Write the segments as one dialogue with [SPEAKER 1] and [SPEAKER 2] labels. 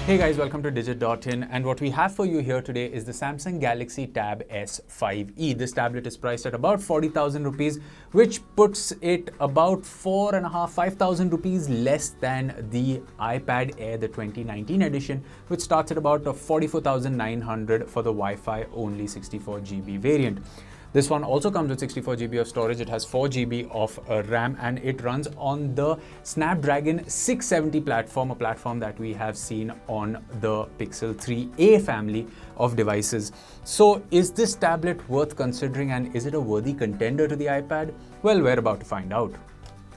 [SPEAKER 1] Hey guys, welcome to Digit.in, and what we have for you here today is the Samsung Galaxy Tab S5e. This tablet is priced at about 40,000 rupees, which puts it about 5,000 rupees less than the iPad Air, the 2019 edition, which starts at about 44,900 for the Wi-Fi only 64GB variant. This one also comes with 64GB of storage. It has 4GB of RAM, and it runs on the Snapdragon 670 platform, a platform that we have seen on the Pixel 3a family of devices. So is this tablet worth considering, and is it a worthy contender to the iPad? Well, we're about to find out.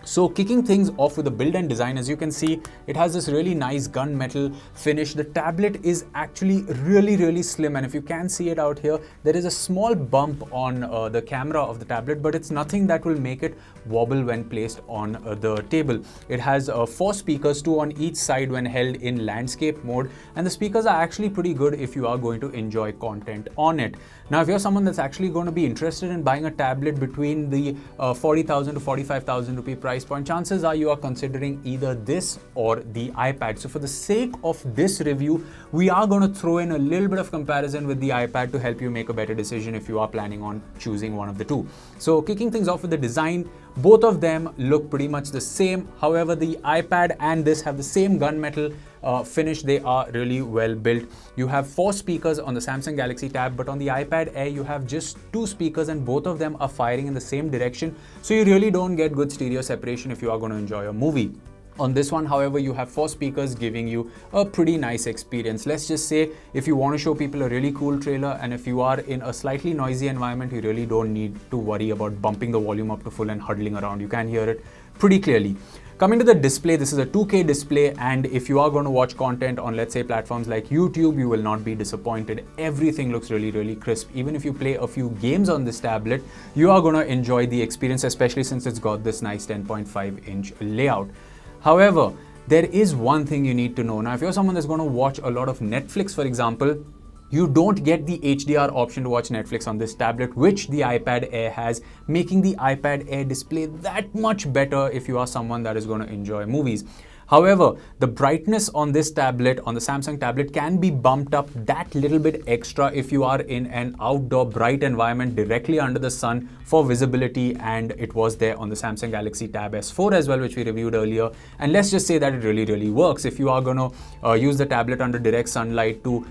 [SPEAKER 1] So kicking things off with the build and design, as you can see, it has this really nice gunmetal finish. The tablet is actually really slim, and if you can see it out here, there is a small bump on the camera of the tablet, but it's nothing that will make it wobble when placed on the table. It has 4 speakers, 2 on each side when held in landscape mode, and the speakers are actually pretty good if you are going to enjoy content on it. Now, if you're someone that's actually going to be interested in buying a tablet between the 40,000 to 45,000 rupee price point, chances are you are considering either this or the iPad. So for the sake of this review, we are going to throw in a little bit of comparison with the iPad to help you make a better decision if you are planning on choosing one of the two. So kicking things off with the design, both of them look pretty much the same. However, the iPad and this have the same gunmetal finish. They are really well built. You have 4 speakers on the Samsung Galaxy Tab, but on the iPad Air you have just 2 speakers, and both of them are firing in the same direction, so you really don't get good stereo separation if you are going to enjoy a movie. On this one, however, you have 4 speakers giving you a pretty nice experience. Let's just say if you want to show people a really cool trailer, and if you are in a slightly noisy environment, you really don't need to worry about bumping the volume up to full and huddling around. You can hear it pretty clearly. Coming to the display, this is a 2K display, and if you are going to watch content on, let's say, platforms like YouTube, you will not be disappointed. Everything looks really crisp. Even if you play a few games on this tablet, you are going to enjoy the experience, especially since it's got this nice 10.5-inch layout. However, there is one thing you need to know. Now, if you're someone that's going to watch a lot of Netflix, for example, you don't get the HDR option to watch Netflix on this tablet, which the iPad Air has, making the iPad Air display that much better if you are someone that is going to enjoy movies. However, the brightness on this tablet, on the Samsung tablet, can be bumped up that little bit extra if you are in an outdoor bright environment directly under the sun for visibility, and it was there on the Samsung Galaxy Tab S4 as well, which we reviewed earlier. And let's just say that it really works. If you are going to use the tablet under direct sunlight to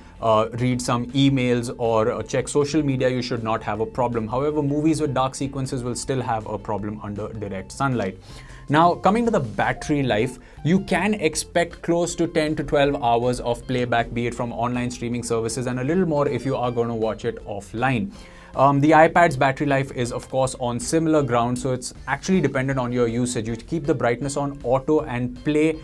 [SPEAKER 1] read some emails or check social media, you should not have a problem. However, movies with dark sequences will still have a problem under direct sunlight. Now, coming to the battery life, you can expect close to 10 to 12 hours of playback, be it from online streaming services, and a little more if you are going to watch it offline. The iPad's battery life is, of course, on similar ground, so it's actually dependent on your usage. You keep the brightness on auto and play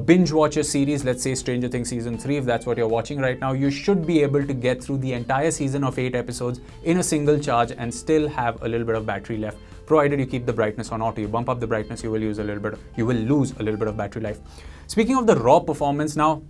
[SPEAKER 1] binge watch a series, let's say Stranger Things Season 3, if that's what you're watching right now, you should be able to get through the entire season of 8 episodes in a single charge and still have a little bit of battery left, provided you keep the brightness on auto. You bump up the brightness, you will lose a little bit of battery life. Speaking of the raw performance now,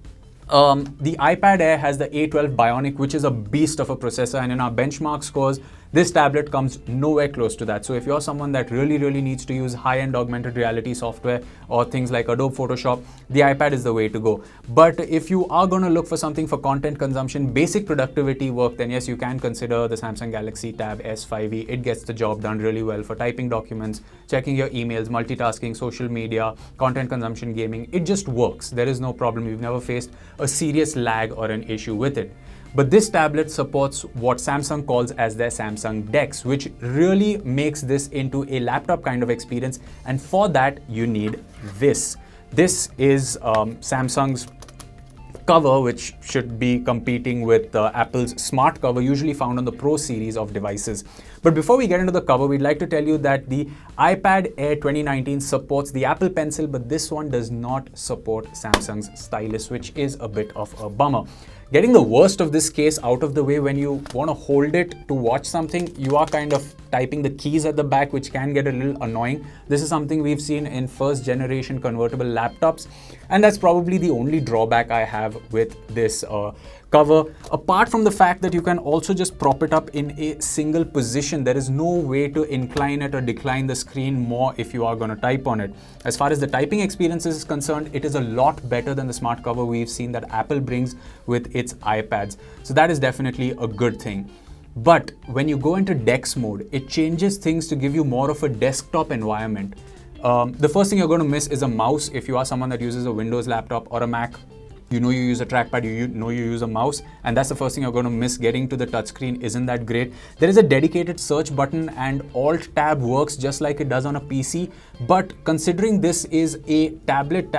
[SPEAKER 1] the iPad Air has the A12 Bionic, which is a beast of a processor, and in our benchmark scores, this tablet comes nowhere close to that. So if you're someone that really needs to use high-end augmented reality software or things like Adobe Photoshop, the iPad is the way to go. But if you are going to look for something for content consumption, basic productivity work, then yes, you can consider the Samsung Galaxy Tab S5e. It gets the job done really well for typing documents, checking your emails, multitasking, social media, content consumption, gaming. It just works. There is no problem. We've never faced a serious lag or an issue with it. But this tablet supports what Samsung calls as their Samsung Dex, which really makes this into a laptop kind of experience. And for that, you need this. This is Samsung's cover, which should be competing with Apple's smart cover, usually found on the Pro series of devices. But before we get into the cover, we'd like to tell you that the iPad Air 2019 supports the Apple Pencil, but this one does not support Samsung's stylus, which is a bit of a bummer. Getting the worst of this case out of the way, when you want to hold it to watch something, you are kind of typing the keys at the back, which can get a little annoying. This is something we've seen in first generation convertible laptops, and that's probably the only drawback I have with this cover. Apart from the fact that you can also just prop it up in a single position, there is no way to incline it or decline the screen more if you are going to type on it. As far as the typing experience is concerned, it is a lot better than the smart cover we've seen that Apple brings with its iPads. So that is definitely a good thing. But when you go into Dex mode, it changes things to give you more of a desktop environment. The first thing you're going to miss is a mouse. If you are someone that uses a Windows laptop or a Mac, you know you use a trackpad, you know you use a mouse, and that's the first thing you're going to miss. Getting to the touchscreen isn't that great. There is a dedicated search button, and Alt-Tab works just like it does on a PC, but considering this is a tablet,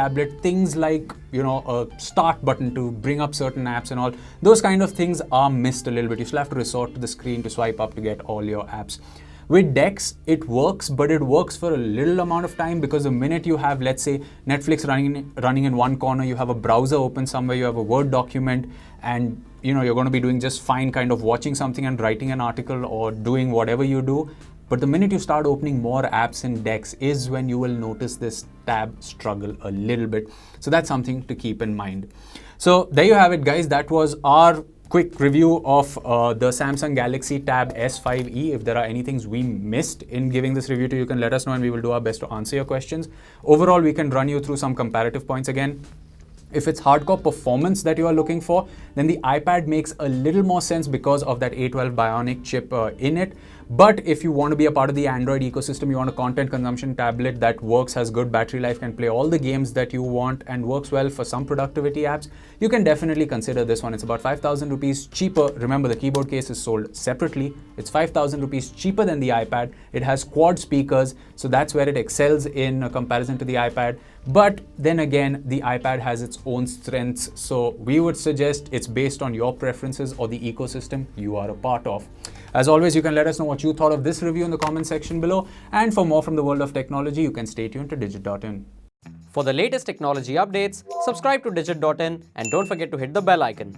[SPEAKER 1] things like, you know, a start button to bring up certain apps and all, those kind of things are missed a little bit. You still have to resort to the screen to swipe up to get all your apps. With Dex, it works, but it works for a little amount of time, because the minute you have, let's say, Netflix running in one corner, you have a browser open somewhere, you have a Word document, and you know you're going to be doing just fine, kind of watching something and writing an article or doing whatever you do. But the minute you start opening more apps in Dex is when you will notice this tab struggle a little bit. So that's something to keep in mind. So there you have it, guys. That was our quick review of the Samsung Galaxy Tab S5e. If there are any things we missed in giving this review to you, can let us know and we will do our best to answer your questions. Overall, we can run you through some comparative points again. If it's hardcore performance that you are looking for, then the iPad makes a little more sense because of that A12 Bionic chip in it. But if you want to be a part of the Android ecosystem, you want a content consumption tablet that works, has good battery life, can play all the games that you want and works well for some productivity apps, you can definitely consider this one. It's about 5,000 rupees cheaper. Remember, the keyboard case is sold separately. It's 5,000 rupees cheaper than the iPad. It has quad speakers, so that's where it excels in comparison to the iPad. But then again, the iPad has its own strengths, so we would suggest it's based on your preferences or the ecosystem you are a part of. As always, you can let us know what you thought of this review in the comment section below. And for more from the world of technology, you can stay tuned to Digit.in.
[SPEAKER 2] For the latest technology updates, subscribe to Digit.in and don't forget to hit the bell icon.